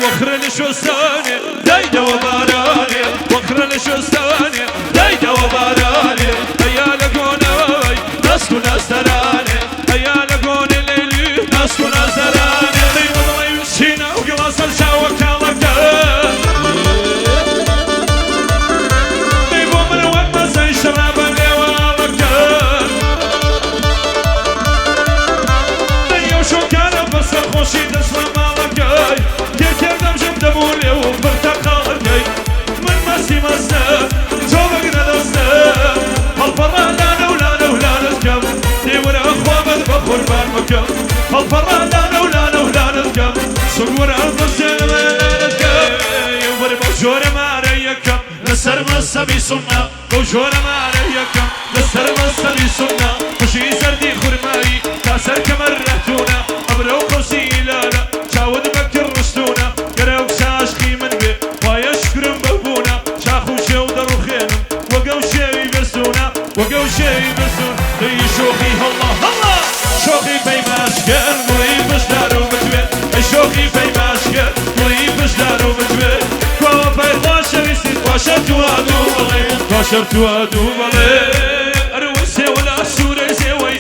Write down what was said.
وخر الشوستاني دايدا وباراني وخر الشوستاني دايدا وباراني هيا لقوني ناس وناس تراني هيا لقوني ليلي ناس وناس تراني والله يمشينا وقلاص الشاوك علقان يبو من وقت ما زي شراب اللي والقان يوشو كان بس الخوشي تسلم علقاي كردم جبدمولي وبرتقالي من ماسي مسا جوبك ندستا هالفرا لانا ولانا ولانا الكم ديورا اخوابك بقربان مكم هالفرا لانا ولانا ولانا الكم صور القصير يوبر بوجور ماريكم لسر مسا بيسمنا بوجور ماريكم لسر مسا بيسمنا وشي سردي خرماي كاسر كمرتونا ابرو قوسي لالا شاود بكر رستونا قروك شاشخي من بي وايا شكرم بابونا شاخو شو درو خينم وقو شيوي برسونا وقو شيوي برسون اي شوخي الله الله شوخي بي ماشكر مريبش دارو بتوين اي شوخي بي ماشكر مريبش دارو بتوين كوا بي خواشر يسيد خواشر توادو بلي خواشر توادو بلي اروسي ولا سوري سيوي